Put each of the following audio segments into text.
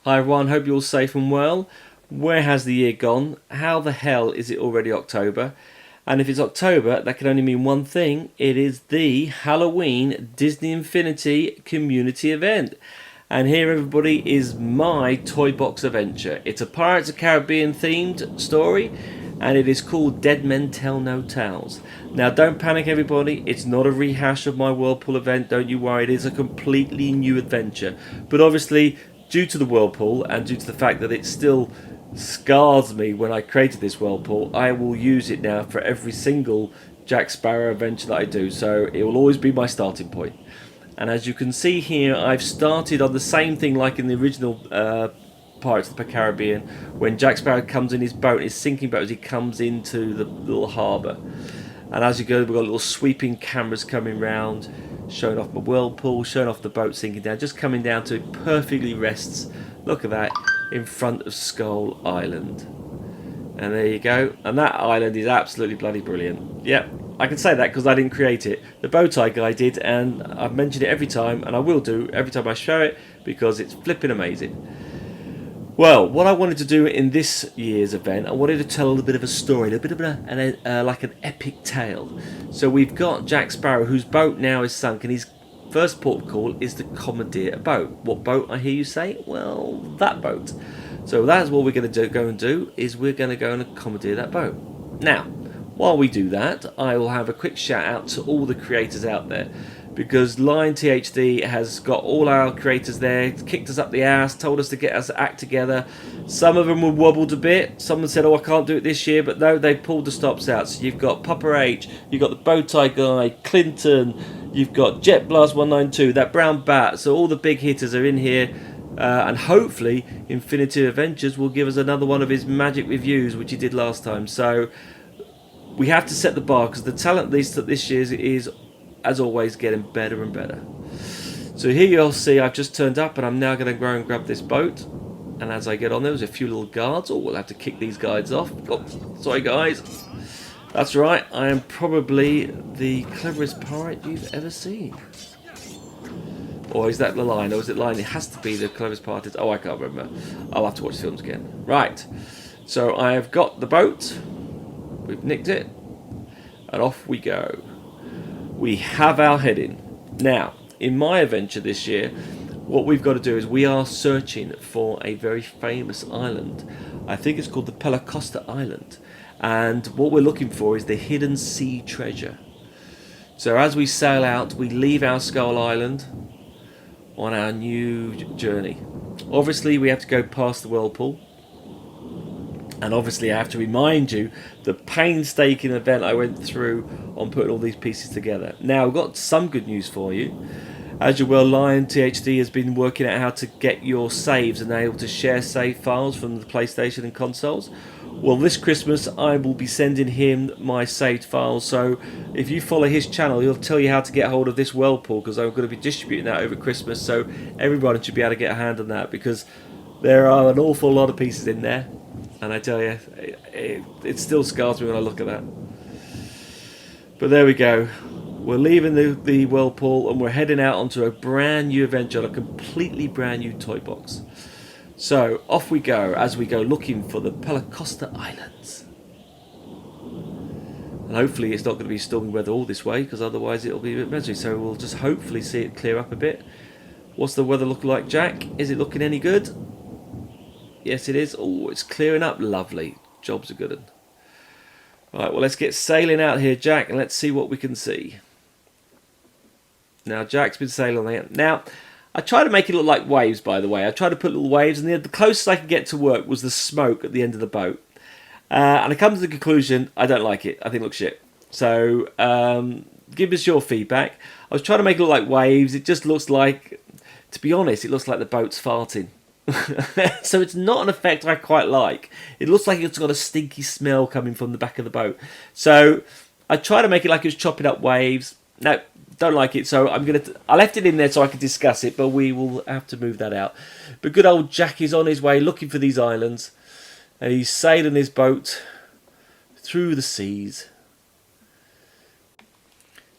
Hi everyone, hope you're all safe and well. Where has the year gone? How the hell is it already October? And if it's October, that can only mean one thing. It is the Halloween Disney Infinity community event. And here, everybody, is my toy box adventure. It's a Pirates of the Caribbean themed story, and it is called Dead Men Tell No Tales. Now, don't panic, everybody. It's not a rehash of my Whirlpool event. Don't you worry. It is a completely new adventure. But obviously, due to the Whirlpool and due to the fact that it still scars me when I created this Whirlpool, I will use it now for every single Jack Sparrow adventure that I do. So it will always be my starting point. And as you can see here, I've started on the same thing like in the original Pirates of the Caribbean, when Jack Sparrow comes in his boat, his sinking boat, as he comes into the little harbour. And as you go, we've got little sweeping cameras coming round, showing off my Whirlpool, showing off the boat sinking down, just coming down to it perfectly rests. Look at that, in front of Skull Island. And there you go. And that island is absolutely bloody brilliant. Yep. I can say that because I didn't create it. The Bowtie guy did, and I've mentioned it every time, and I will do every time I show it, because it's flipping amazing. Well, what I wanted to do in this year's event, I wanted to tell a little bit of a story, a bit of like an epic tale. So we've got Jack Sparrow, whose boat now is sunk, and his first port of call is to commandeer a boat. What boat, I hear you say? Well, that boat. So that's what we're going to go and do, is we're going to go and commandeer that boat. Now, while we do that, I will have a quick shout out to all the creators out there, because Lion THD has got all our creators there, kicked us up the ass, told us to get us act together. Some of them were wobbled a bit. Some said, "Oh, I can't do it this year," but no, they pulled the stops out. So you've got Papa H, you've got the Bowtie guy, Clinton, you've got Jet Blast 192, that brown bat. So all the big hitters are in here. And hopefully Infinity Adventures will give us another one of his magic reviews, which he did last time. So we have to set the bar, because the talent list this year is, as always, getting better and better. So here you'll see I've just turned up, and I'm now going to go and grab this boat. And as I get on, there's a few little guards. Oh, we'll have to kick these guys off. Oh, sorry guys. That's right, I am probably the cleverest pirate you've ever seen. Or is that the line? Or is it line? It has to be the cleverest part. Oh, I can't remember. I'll have to watch the films again. Right. So I have got the boat. We've nicked it. And off we go. We have our heading. Now, in my adventure this year, what we've got to do is we are searching for a very famous island. I think it's called the Pelegosta Island. And what we're looking for is the hidden sea treasure. So as we sail out, we leave our Skull Island on our new journey. Obviously, we have to go past the Whirlpool. And obviously, I have to remind you the painstaking event I went through on putting all these pieces together. Now, I've got some good news for you. As you well, Lion THD has been working out how to get your saves and able to share save files from the PlayStation and consoles. Well, this Christmas I will be sending him my saved files, so if you follow his channel, he'll tell you how to get hold of this Whirlpool, because I'm going to be distributing that over Christmas, so everyone should be able to get a hand on that, because there are an awful lot of pieces in there, and I tell you, it still scars me when I look at that. But there we go. We're leaving the Whirlpool, and we're heading out onto a brand new adventure, a completely brand new toy box. So off we go, as we go looking for the Pelegosta Islands. And hopefully it's not going to be stormy weather all this way, because otherwise it'll be a bit messy. So we'll just hopefully see it clear up a bit. What's the weather looking like, Jack? Is it looking any good? Yes, it is. Oh, it's clearing up. Lovely. Job's a good one. Right, well, let's get sailing out here, Jack, and let's see what we can see. Now, Jack's been sailing on there. Now, I tried to make it look like waves, by the way. I tried to put little waves, and the closest I could get to work was the smoke at the end of the boat. And I come to the conclusion, I don't like it. I think it looks shit. So, give us your feedback. I was trying to make it look like waves. It just looks like, to be honest, it looks like the boat's farting. So it's not an effect I quite like. It looks like it's got a stinky smell coming from the back of the boat. So, I try to make it like it was chopping up waves. No, don't like it, so I left it in there so I could discuss it, but we will have to move that out. But good old Jack is on his way looking for these islands, and he's sailing his boat through the seas.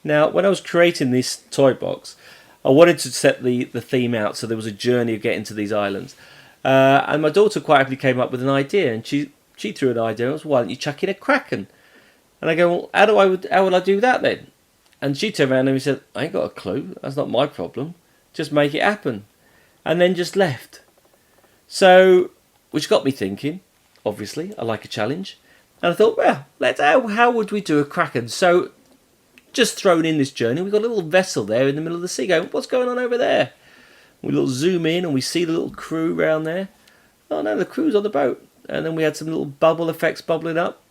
Now, when I was creating this toy box, I wanted to set the theme out so there was a journey of getting to these islands. And my daughter quite happily came up with an idea, and she threw an idea. I was, why don't you chuck in a Kraken? And I go, well, how would I do that then? And she turned around and said, I ain't got a clue. That's not my problem. Just make it happen. And then just left. So, which got me thinking. Obviously, I like a challenge. And I thought, well, how would we do a Kraken? So, just thrown in this journey, we've got a little vessel there in the middle of the sea going, what's going on over there? We little zoom in and we see the little crew around there. Oh no, the crew's on the boat. And then we had some little bubble effects bubbling up.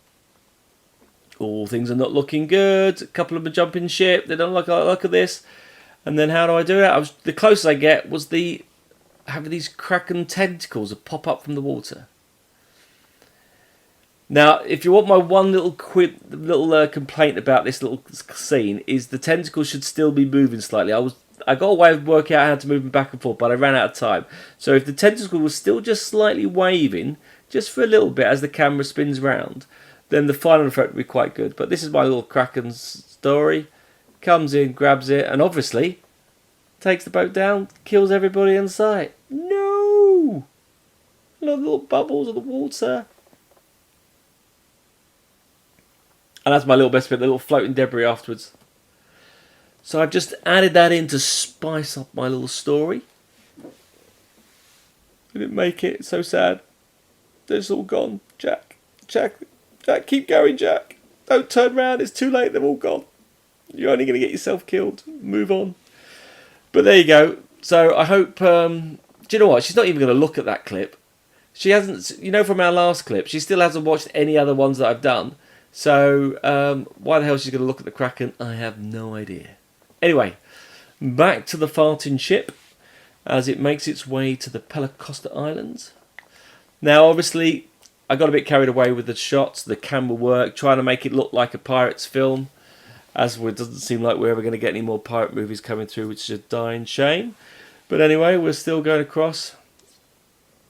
All things are not looking good. A couple of them jumping ship. They don't like look at this. And then how do I do it? The closest I get was having these Kraken tentacles that pop up from the water. Now, if you want my one little complaint about this little scene, is the tentacles should still be moving slightly. I got a way of working out how to move them back and forth, but I ran out of time. So if the tentacle was still just slightly waving, just for a little bit as the camera spins round, then the final effect would be quite good. But this is my little Kraken story. Comes in, grabs it, and obviously takes the boat down, kills everybody in sight. No! Little bubbles of the water. And that's my little best bit, the little floating debris afterwards. So I've just added that in to spice up my little story. I didn't make it, it's so sad. It's all gone. Jack, keep going, Jack. Don't turn round, it's too late, they're all gone. You're only going to get yourself killed. Move on. But there you go. So I hope... do you know what? She's not even going to look at that clip. She hasn't... You know, from our last clip, she still hasn't watched any other ones that I've done. So why the hell she's going to look at the Kraken, I have no idea. Anyway, back to the farting ship as it makes its way to the Pelegosta Islands. Now, obviously, I got a bit carried away with the shots, the camera work, trying to make it look like a pirate's film. As it doesn't seem like we're ever going to get any more pirate movies coming through, which is a dying shame. But anyway, we're still going across.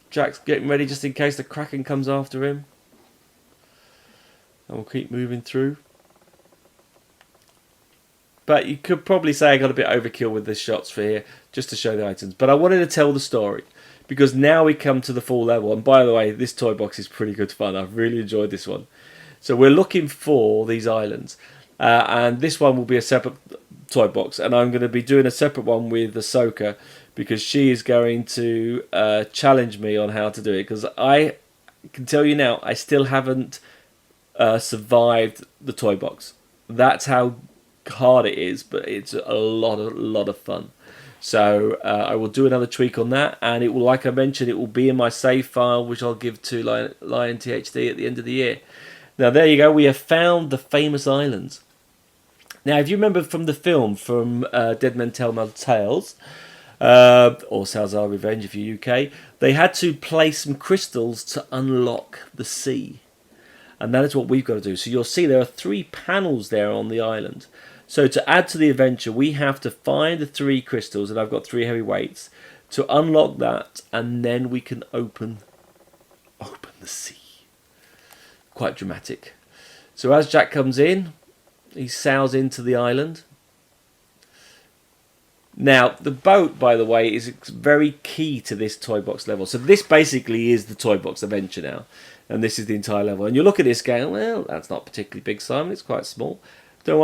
Jack's getting ready just in case the Kraken comes after him. And we'll keep moving through. But you could probably say I got a bit overkill with the shots for here, just to show the items. But I wanted to tell the story, because now we come to the full level. And by the way, this toy box is pretty good fun. I've really enjoyed this one. So we're looking for these islands. And this one will be a separate toy box. And I'm going to be doing a separate one with Ahsoka, because she is going to challenge me on how to do it. Because I can tell you now, I still haven't survived the toy box. That's how hard it is, but it's a lot of fun. So I will do another tweak on that, and it will, like I mentioned, it will be in my save file, which I'll give to Lion THD at the end of the year. Now there you go, we have found the famous islands. Now if you remember from the film, from Dead Men Tell No Tales, or Salazar Revenge if you're UK, they had to place some crystals to unlock the sea. And that is what we've got to do. So you'll see there are 3 panels there on the island. So to add to the adventure, we have to find the 3 crystals, and I've got 3 heavy weights, to unlock that, and then we can open the sea. Quite dramatic. So as Jack comes in, he sails into the island. Now, the boat, by the way, is very key to this toy box level. So this basically is the toy box adventure now. And this is the entire level. And you look at this going, well, that's not particularly big, Simon. It's quite small. Don't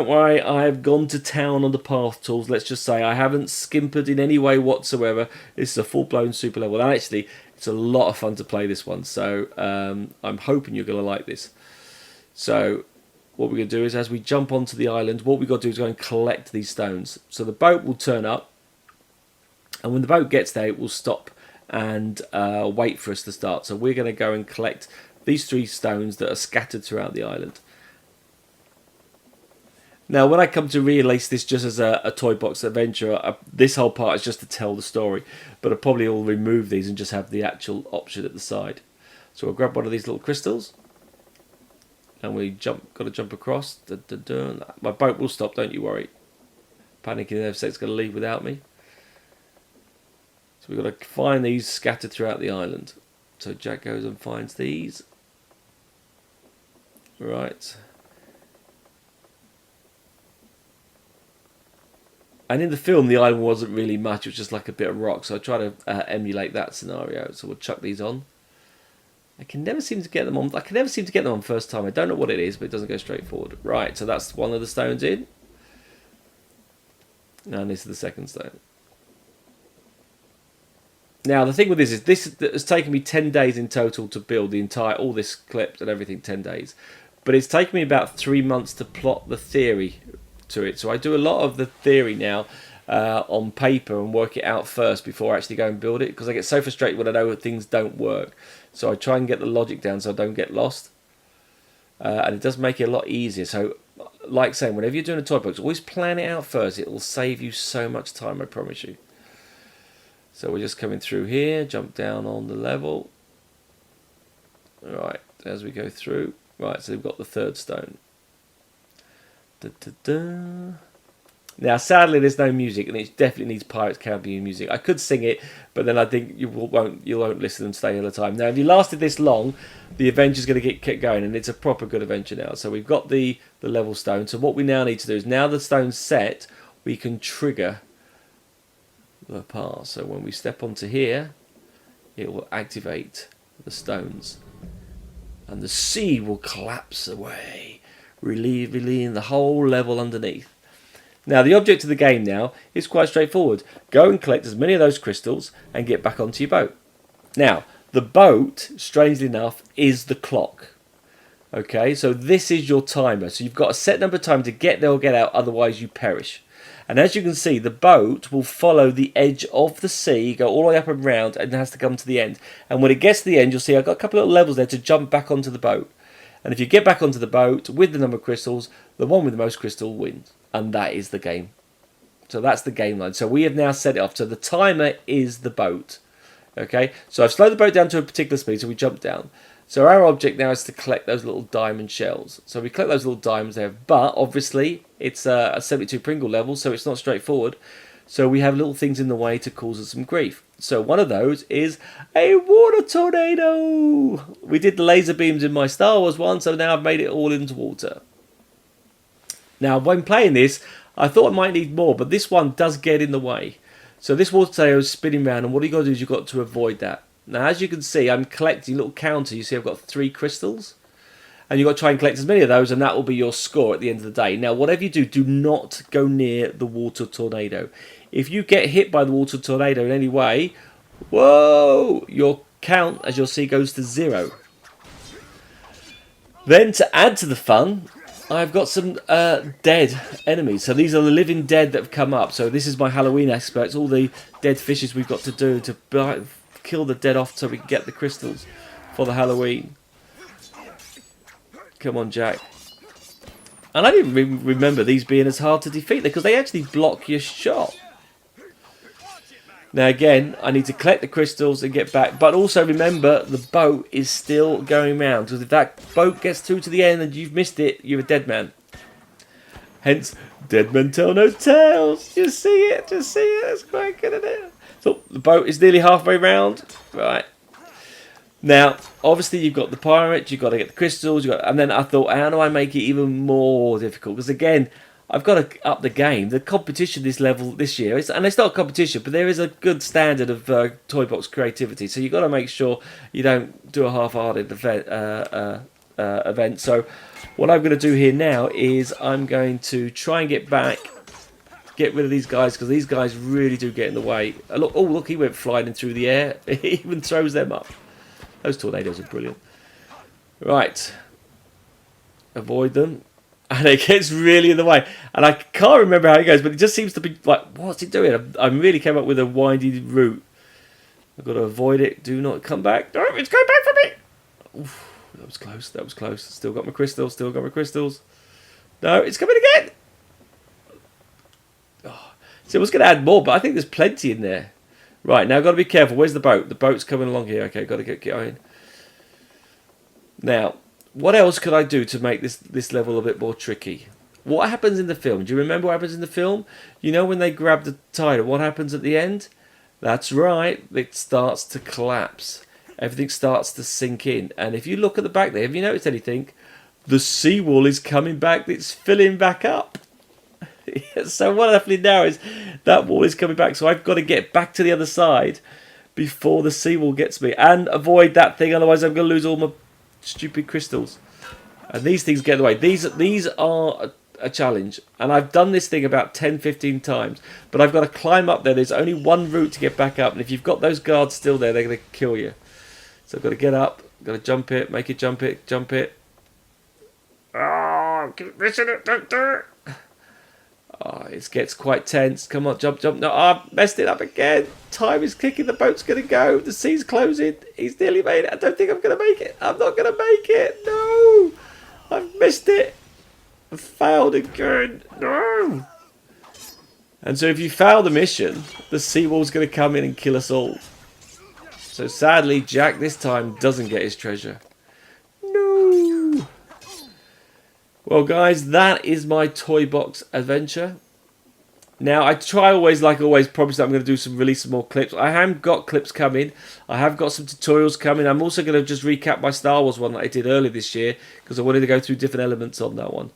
worry. I've gone to town on the path tools. Let's just say I haven't skimpered in any way whatsoever. This is a full-blown super level. And actually, it's a lot of fun to play this one. So I'm hoping you're going to like this. So what we're going to do is, as we jump onto the island, what we've got to do is go and collect these stones. So the boat will turn up. And when the boat gets there, it will stop and wait for us to start. So we're going to go and collect these 3 stones that are scattered throughout the island. Now, when I come to release this just as a toy box adventure, this whole part is just to tell the story. But I probably will remove these and just have the actual option at the side. So we'll grab one of these little crystals. And we got to jump across. My boat will stop, don't you worry. Panicking there, so it's going to leave without me. So we've got to find these scattered throughout the island. So Jack goes and finds these. Right. And in the film, the island wasn't really much. It was just like a bit of rock. So I try to emulate that scenario. So we'll chuck these on. I can never seem to get them on. I can never seem to get them on first time. I don't know what it is, but it doesn't go straight forward. Right, so that's one of the stones in. And this is the second stone. Now, the thing with this is this has taken me 10 days in total to build the entire, all this clips and everything, 10 days. But it's taken me about 3 months to plot the theory to it. So I do a lot of the theory now on paper and work it out first before I actually go and build it, because I get so frustrated when I know that things don't work. So I try and get the logic down so I don't get lost. And it does make it a lot easier. So, like saying, whenever you're doing a toy box, always plan it out first. It will save you so much time, I promise you. So we're just coming through here, jump down on the level. Right, as we go through. Right, so we've got the third stone. Da, da, da. Now, sadly, there's no music, and it definitely needs Pirates Caribbean music. I could sing it, but then I think you won't listen and stay all the time. Now, if you lasted this long, the adventure's going to kept going, and it's a proper good adventure now. So we've got the level stone. So what we now need to do is, now the stone's set, we can trigger the pass. So when we step onto here, it will activate the stones, and the sea will collapse away, relieving the whole level underneath. Now, the object of the game now is quite straightforward. Go and collect as many of those crystals and get back onto your boat. Now, the boat, strangely enough, is the clock. Okay, so this is your timer. So you've got a set number of time to get there or get out, otherwise you perish. And as you can see, the boat will follow the edge of the sea, go all the way up and round, and has to come to the end. And when it gets to the end, you'll see I've got a couple of little levels there to jump back onto the boat. And if you get back onto the boat with the number of crystals, the one with the most crystal wins. And that is the game. So that's the game line. So we have now set it off. So the timer is the boat. Okay, so I've slowed the boat down to a particular speed, so we jump down. So our object now is to collect those little diamond shells. So we collect those little diamonds there. But obviously, it's a 72 Pringle level, so it's not straightforward. So we have little things in the way to cause us some grief. So one of those is a water tornado. We did the laser beams in my Star Wars one, so now I've made it all into water. Now, when playing this, I thought I might need more, but this one does get in the way. So this water tornado is spinning around, and what you got to do is you've got to avoid that. Now, as you can see, I'm collecting a little counter. You see I've got 3 crystals. And you've got to try and collect as many of those, and that will be your score at the end of the day. Now, whatever you do, do not go near the water tornado. If you get hit by the water tornado in any way, whoa, your count, as you'll see, goes to 0. Then, to add to the fun, I've got some dead enemies. So these are the living dead that have come up. So this is my Halloween aspect. All the dead fishes we've got to do to kill the dead off so we can get the crystals for the Halloween. Come on, Jack. And I didn't remember these being as hard to defeat because they actually block your shot. Now again, I need to collect the crystals and get back. But also remember, the boat is still going round. Because if that boat gets through to the end and you've missed it, you're a dead man. Hence, dead men tell no tales. You see it, just see it. That's quite good, isn't it? So the boat is nearly halfway round. Right. Now, obviously you've got the pirate, you've got to get the crystals, and then I thought, how do I make it even more difficult? Because again, I've got to up the game. The competition this level this year, and it's not a competition, but there is a good standard of toy box creativity. So you've got to make sure you don't do a half-hearted event. So what I'm going to do here now is I'm going to try and get rid of these guys, because these guys really do get in the way. Look, he went flying in through the air. He even throws them up. Those tornadoes are brilliant. Right. Avoid them. And it gets really in the way. And I can't remember how it goes, but it just seems to be like, what's it doing? I really came up with a windy route. I've got to avoid it. Do not come back. No, it's going back for me. Oof, that was close. That was close. Still got my crystals. Still got my crystals. No, it's coming again. Oh. See, I was going to add more, but I think there's plenty in there. Right, now I've got to be careful. Where's the boat? The boat's coming along here. Okay, got to get going. Now, what else could I do to make this level a bit more tricky? What happens in the film? Do you remember what happens in the film? You know when they grab the tide, what happens at the end? That's right, it starts to collapse. Everything starts to sink in. And if you look at the back there, have you noticed anything? The seawall is coming back. It's filling back up. So what happening now is that wall is coming back. So I've got to get back to the other side before the seawall gets me. And avoid that thing, otherwise I'm going to lose all my stupid crystals. And these things get in the way. These are a challenge. And I've done this thing about 10-15 times. But I've got to climb up there. There's only one route to get back up. And if you've got those guards still there, they're going to kill you. So I've got to get up. Got to jump it. Make it jump it. Jump it. Oh, keep missing it. Don't do it. Oh, it gets quite tense. Come on, jump, jump. No, I've messed it up again. Time is kicking. The boat's going to go. The sea's closing. He's nearly made it. I don't think I'm going to make it. I'm not going to make it. No. I've missed it. I failed again. No. And so if you fail the mission, the seawall's going to come in and kill us all. So sadly, Jack this time doesn't get his treasure. No. Well, guys, that is my toy box adventure. Now, I try always, like always, promise that I'm going to release some more clips. I have got clips coming. I have got some tutorials coming. I'm also going to just recap my Star Wars one that I did earlier this year because I wanted to go through different elements on that one.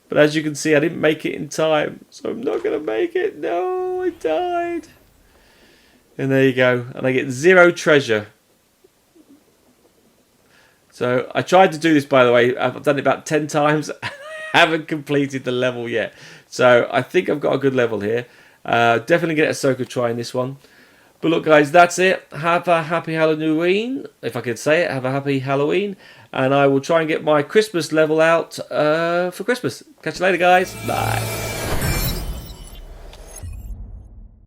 But as you can see, I didn't make it in time, so I'm not going to make it. No, I died. And there you go. And I get 0 treasure. So I tried to do this, by the way. I've done it about 10 times. Haven't completed the level yet. So I think I've got a good level here. Definitely get Ahsoka trying this one. But look, guys, that's it. Have a happy Halloween. If I could say it, have a happy Halloween. And I will try and get my Christmas level out for Christmas. Catch you later, guys. Bye.